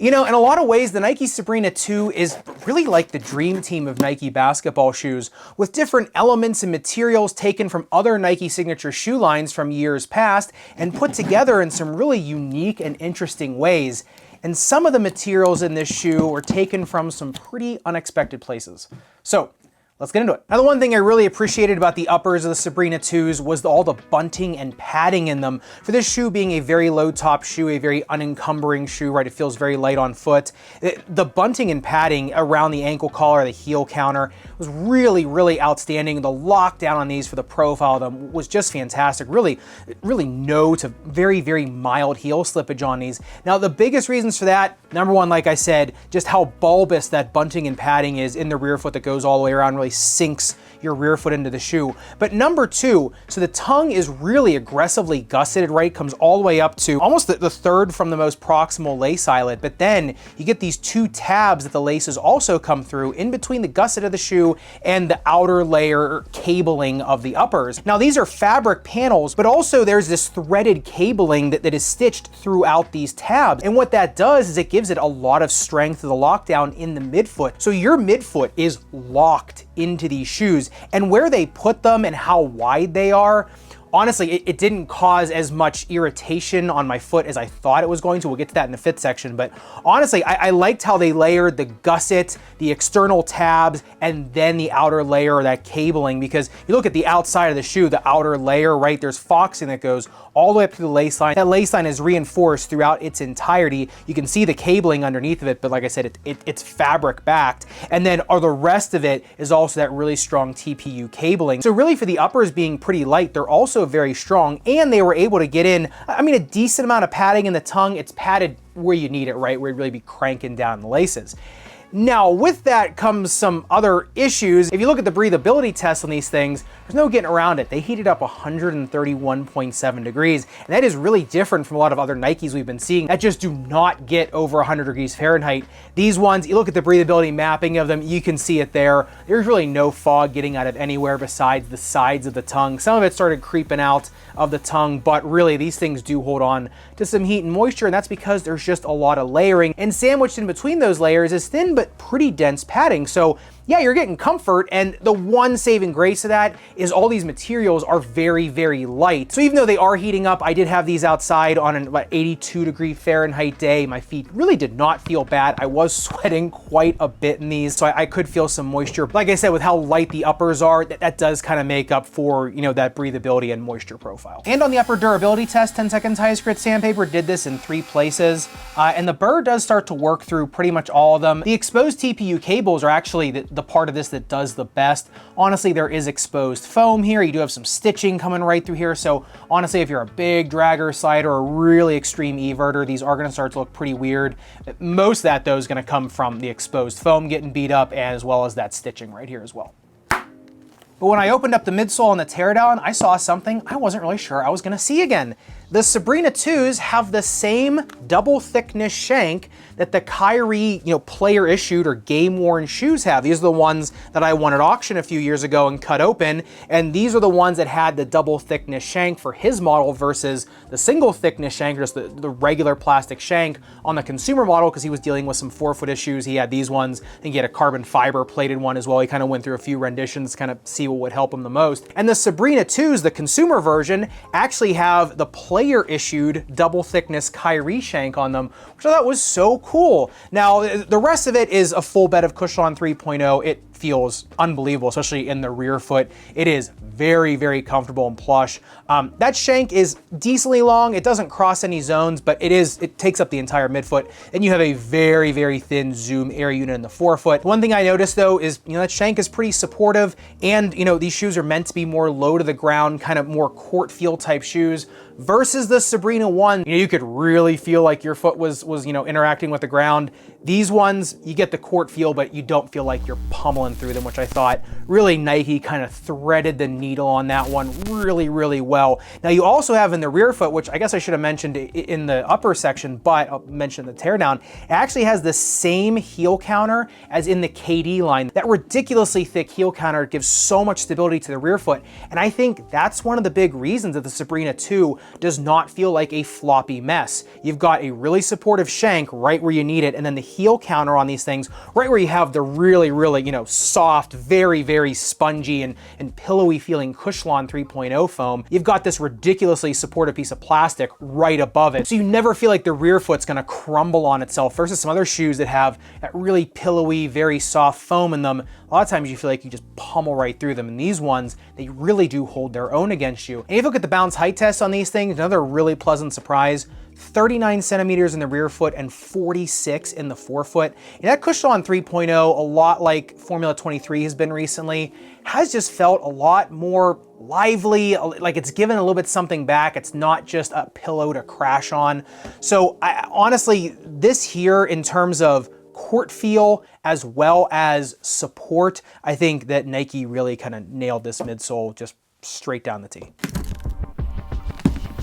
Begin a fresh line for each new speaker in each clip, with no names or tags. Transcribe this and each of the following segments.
You know, in a lot of ways, the Nike Sabrina 2 is really like the dream team of Nike basketball shoes, with different elements and materials taken from other Nike signature shoe lines from years past and put together in some really unique and interesting ways. And some of the materials in this shoe were taken from some pretty unexpected places. So, let's get into it. Now, the one thing I really appreciated about the uppers of the Sabrina 2s was all the bunting and padding in them. For this shoe being a very low top shoe, a very unencumbering shoe, right? It feels very light on foot. The bunting and padding around the ankle collar, the heel counter, was really, really outstanding. The lockdown on these for the profile of them was just fantastic. Really no to very, very mild heel slippage on these. Now, the biggest reasons for that, number one, like I said, just how bulbous that bunting and padding is in the rear foot that goes all the way around, really sinks your rear foot into the shoe. But number two, so the tongue is really aggressively gusseted, right? Comes all the way up to almost the third from the most proximal lace eyelet. But then you get these two tabs that the laces also come through in between the gusset of the shoe and the outer layer cabling of the uppers. Now, these are fabric panels, but also there's this threaded cabling that is stitched throughout these tabs. And what that does is it gives it a lot of strength to the lockdown in the midfoot. So your midfoot is locked into these shoes, and where they put them and how wide they are, honestly, it didn't cause as much irritation on my foot as I thought it was going to. We'll get to that in the fit section, but honestly, I liked how they layered the gusset, the external tabs, and then the outer layer of that cabling, because you look at the outside of the shoe, the outer layer, right, there's foxing that goes all the way up to the lace line. That lace line is reinforced throughout its entirety. You can see the cabling underneath of it, but like I said, it's fabric backed. And then the rest of it is also that really strong TPU cabling. So really for the uppers being pretty light, they're also very strong, and they were able to get in, I mean, a decent amount of padding in the tongue. It's padded where you need it, right? Where you'd really be cranking down the laces. Now, with that comes some other issues. If you look at the breathability tests on these things, there's no getting around it. They heated up 131.7 degrees, and that is really different from a lot of other Nikes we've been seeing that just do not get over 100 degrees Fahrenheit. These ones, you look at the breathability mapping of them, you can see it there. There's really no fog getting out of anywhere besides the sides of the tongue. Some of it started creeping out of the tongue, but really these things do hold on to some heat and moisture, and that's because there's just a lot of layering, and sandwiched in between those layers is thin but pretty dense padding. So yeah, you're getting comfort, and the one saving grace of that is all these materials are very, very light. So even though they are heating up, I did have these outside on an about 82 degree Fahrenheit day. My feet really did not feel bad. I was sweating quite a bit in these, so I could feel some moisture. Like I said, with how light the uppers are, that does kind of make up for, you know, that breathability and moisture profile. And on the upper durability test, 10 seconds highest grit sandpaper did this in 3 places, and the burr does start to work through pretty much all of them. The exposed TPU cables are actually the part of this that does the best. Honestly, there is exposed foam here. You do have some stitching coming right through here. So honestly, if you're a big dragger, slider, or really extreme everter, these are gonna start to look pretty weird. Most of that though is gonna come from the exposed foam getting beat up, as well as that stitching right here as well. But when I opened up the midsole and the teardown, I saw something I wasn't really sure I was gonna see again. The Sabrina 2s have the same double thickness shank that the Kyrie, player issued or game worn shoes have. These are the ones that I won at auction a few years ago and cut open. And these are the ones that had the double thickness shank for his model versus the single thickness shank, just the regular plastic shank on the consumer model, because he was dealing with some forefoot issues. He had these ones. I think he had a carbon fiber plated one as well. He kind of went through a few renditions, kind of see what would help him the most. And the Sabrina 2s, the consumer version, actually have the player issued double thickness Kyrie shank on them, which I thought was so cool. Now, the rest of it is a full bed of Cushion 3.0. It feels unbelievable, especially in the rear foot. It is very, very comfortable and plush. That shank is decently long. It doesn't cross any zones, but it takes up the entire midfoot. And you have a very, very thin zoom air unit in the forefoot. One thing I noticed though is, that shank is pretty supportive, and these shoes are meant to be more low to the ground, kind of more court feel type shoes, versus the Sabrina 1. You could really feel like your foot was interacting with the ground. These ones, you get the court feel, but you don't feel like you're pummeling fallen through them, which I thought really Nike kind of threaded the needle on that one really, really well. Now you also have in the rear foot, which I guess I should have mentioned in the upper section, but I'll mention the teardown, it actually has the same heel counter as in the KD line. That ridiculously thick heel counter gives so much stability to the rear foot, and I think that's one of the big reasons that the Sabrina 2 does not feel like a floppy mess. You've got a really supportive shank right where you need it, and then the heel counter on these things right where you have the really, really, you know, soft, very, very spongy and pillowy feeling Cushlon 3.0 foam. You've got this ridiculously supportive piece of plastic right above it, so you never feel like the rear foot's gonna crumble on itself versus some other shoes that have that really pillowy, very soft foam in them. A lot of times you feel like you just pummel right through them, and these ones, they really do hold their own against you. And if you look at the bounce height test on these things, another really pleasant surprise, 39 centimeters in the rear foot and 46 in the forefoot. And that Cushlon 3.0, a lot like Formula 23 has been recently, has just felt a lot more lively, like it's given a little bit something back. It's not just a pillow to crash on. So honestly, this here in terms of court feel as well as support, I think that Nike really kind of nailed this midsole just straight down the tee.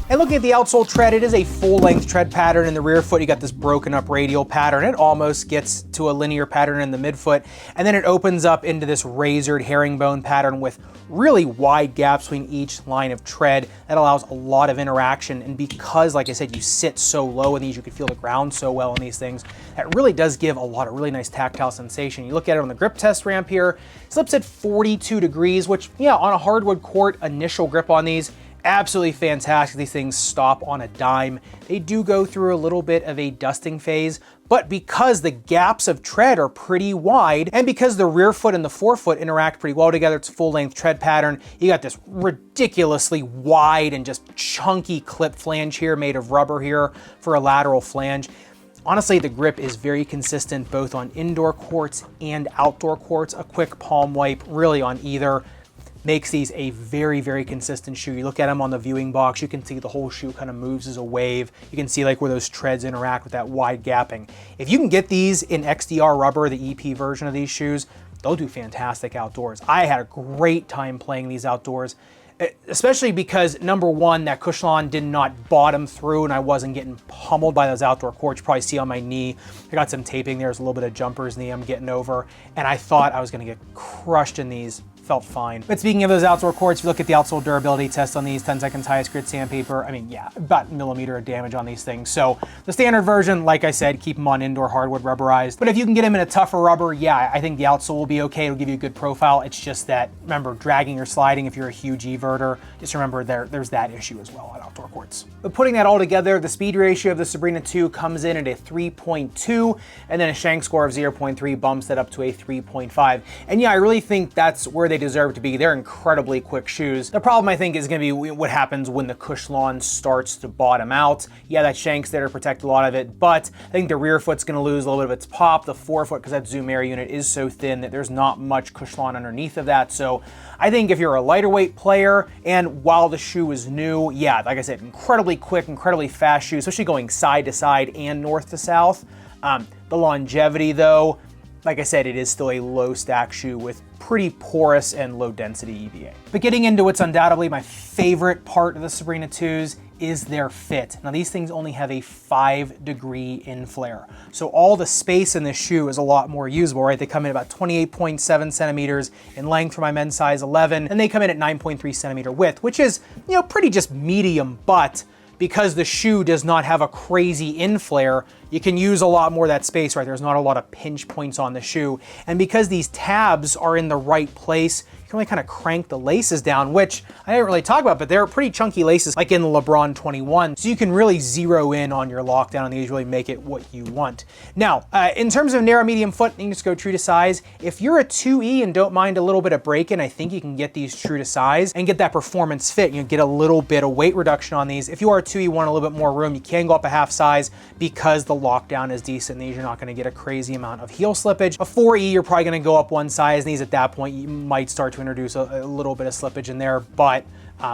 And looking at the outsole tread, it is a full-length tread pattern. In the rear foot, you got this broken up radial pattern. It almost gets to a linear pattern in the midfoot, and then it opens up into this razored herringbone pattern with really wide gaps between each line of tread. That allows a lot of interaction, and because, like I said, you sit so low in these, you can feel the ground so well in these things, that really does give a lot of really nice tactile sensation. You look at it on the grip test ramp here, slips at 42 degrees, which, yeah, on a hardwood court, initial grip on these, absolutely fantastic. These things stop on a dime. They do go through a little bit of a dusting phase, but because the gaps of tread are pretty wide, and because the rear foot and the forefoot interact pretty well together, it's a full-length tread pattern, you got this ridiculously wide and just chunky clip flange here made of rubber here for a lateral flange. Honestly, the grip is very consistent both on indoor courts and outdoor courts. A quick palm wipe really on either makes these a very, very consistent shoe. You look at them on the viewing box, you can see the whole shoe kind of moves as a wave. You can see like where those treads interact with that wide gapping. If you can get these in XDR rubber, the EP version of these shoes, they'll do fantastic outdoors. I had a great time playing these outdoors, especially because number one, that Cushlon did not bottom through and I wasn't getting pummeled by those outdoor courts. You probably see on my knee, I got some taping. There's a little bit of jumper's knee I'm getting over, and I thought I was gonna get crushed in these. Felt fine. But speaking of those outdoor courts, if you look at the outsole durability test on these, 10 seconds highest grit sandpaper, I mean, yeah, about millimeter of damage on these things. So the standard version, like I said, keep them on indoor hardwood rubberized. But if you can get them in a tougher rubber, yeah, I think the outsole will be okay. It'll give you a good profile. It's just that, remember, dragging or sliding, if you're a huge everter, just remember there's that issue as well at outdoor courts. But putting that all together, the speed ratio of the Sabrina 2 comes in at a 3.2, and then a shank score of 0.3 bumps that up to a 3.5. And yeah, I really think that's where they deserve to be. They're incredibly quick shoes. The problem, I think, is going to be what happens when the Cushlon starts to bottom out. Yeah, that shank's there to protect a lot of it, but I think the rear foot's going to lose a little bit of its pop. The forefoot, because that Zoom Air unit is so thin that there's not much Cushlon underneath of that. So I think if you're a lighter weight player, and while the shoe is new, yeah, like I said, incredibly quick, incredibly fast shoe, especially going side to side and north to south. The longevity, though, like I said, it is still a low stack shoe with pretty porous and low density EVA. But getting into what's undoubtedly my favorite part of the Sabrina 2s is their fit. Now these things only have a 5-degree inflare. So all the space in this shoe is a lot more usable, right? They come in about 28.7 centimeters in length for my men's size 11, and they come in at 9.3 centimeter width, which is, you know, pretty just medium, but because the shoe does not have a crazy inflare, you can use a lot more of that space, right? There's not a lot of pinch points on the shoe. And because these tabs are in the right place, you can only kind of crank the laces down, which I didn't really talk about, but they're pretty chunky laces, like in the LeBron 21. So you can really zero in on your lockdown on these, really make it what you want. Now, in terms of narrow medium foot, you can just go true to size. If you're a 2E and don't mind a little bit of break-in, I think you can get these true to size and get that performance fit. You get a little bit of weight reduction on these. If you are a 2E, want a little bit more room, you can go up a half size because the lockdown is decent in these. You're not gonna get a crazy amount of heel slippage. A 4E, you're probably gonna go up one size. And these at that point, you might start to introduce a little bit of slippage in there, but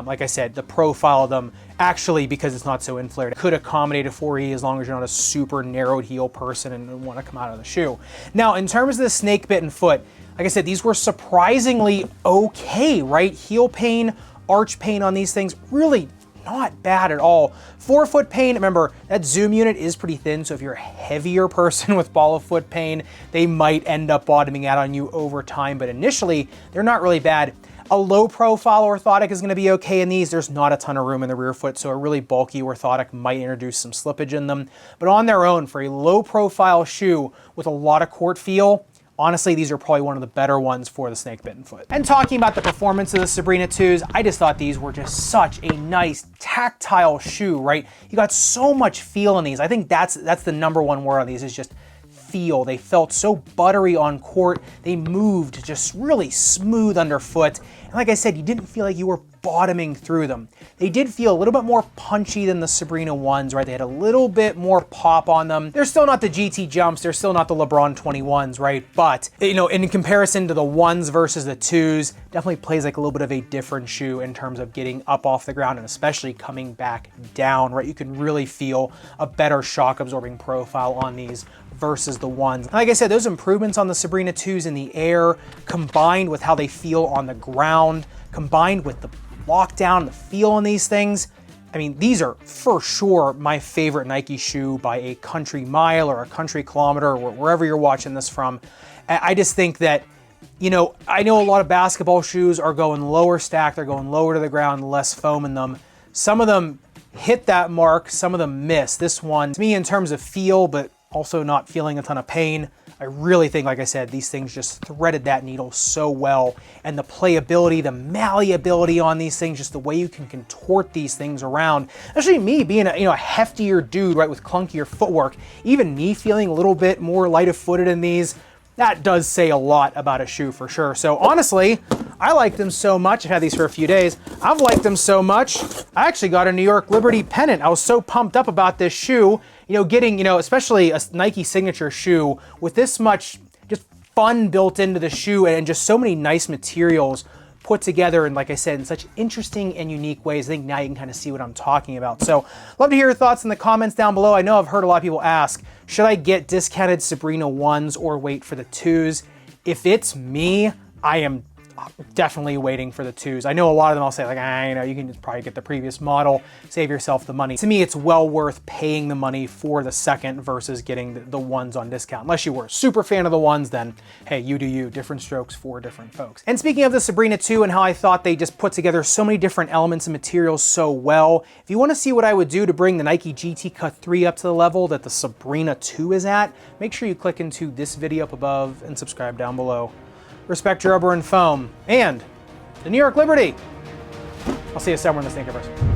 like I said, the profile of them actually, because it's not so inflared, could accommodate a 4E as long as you're not a super narrowed heel person and want to come out of the shoe. Now, in terms of the snake bitten foot, Like I said, these were surprisingly okay, right? Heel pain, arch pain on these things, really not bad at all. Forefoot pain, remember that zoom unit is pretty thin, so if you're a heavier person with ball of foot pain, they might end up bottoming out on you over time, but initially they're not really bad. A low profile orthotic is gonna be okay in these. There's not a ton of room in the rear foot, so a really bulky orthotic might introduce some slippage in them. But on their own, for a low profile shoe with a lot of court feel, honestly, these are probably one of the better ones for the snake bitten foot. And talking about the performance of the Sabrina 2s, I just thought these were just such a nice tactile shoe, right? You got so much feel in these. I think that's the number one word on these, is just feel. They felt so buttery on court. They moved just really smooth underfoot. And like I said, you didn't feel like you were bottoming through them. They did feel a little bit more punchy than the Sabrina 1s, right? They had a little bit more pop on them. They're still not the GT jumps. They're still not the LeBron 21s, right? But, you know, in comparison to the 1s versus the 2s, definitely plays like a little bit of a different shoe in terms of getting up off the ground and especially coming back down, right? You can really feel a better shock absorbing profile on these versus the 1s. Like I said, those improvements on the Sabrina 2s in the air, combined with how they feel on the ground, combined with the lockdown, the feel on these things, I mean, these are for sure my favorite Nike shoe by a country mile or a country kilometer, or wherever you're watching this from. I just think that, you know, I know a lot of basketball shoes are going lower stack, they're going lower to the ground, less foam in them. Some of them hit that mark, some of them miss. This one, to me, in terms of feel, but also not feeling a ton of pain, I really think, like I said, these things just threaded that needle so well. And the playability, the malleability on these things, just the way you can contort these things around. Especially me being a, a heftier dude, right, with clunkier footwork, even me feeling a little bit more light-footed in these, that does say a lot about a shoe for sure. So honestly, I like them so much. I've had these for a few days. I've liked them so much, I actually got a New York Liberty pennant. I was so pumped up about this shoe. Getting, especially a Nike signature shoe with this much just fun built into the shoe and just so many nice materials put together, and like I said, in such interesting and unique ways. I think now you can kind of see what I'm talking about. So love to hear your thoughts in the comments down below. I know I've heard a lot of people ask, should I get discounted Sabrina 1s or wait for the 2s? If it's me, I am definitely waiting for the 2s. I know a lot of them I'll say like, you can just probably get the previous model, save yourself the money. To me, it's well worth paying the money for the second versus getting the 1s on discount. Unless you were a super fan of the 1s, then hey, you do you, different strokes for different folks. And speaking of the Sabrina 2 and how I thought they just put together so many different elements and materials so well, if you want to see what I would do to bring the Nike GT Cut 3 up to the level that the Sabrina 2 is at, make sure you click into this video up above and subscribe down below. Respect your rubber and foam, and the New York Liberty. I'll see you somewhere in the Sneakerverse.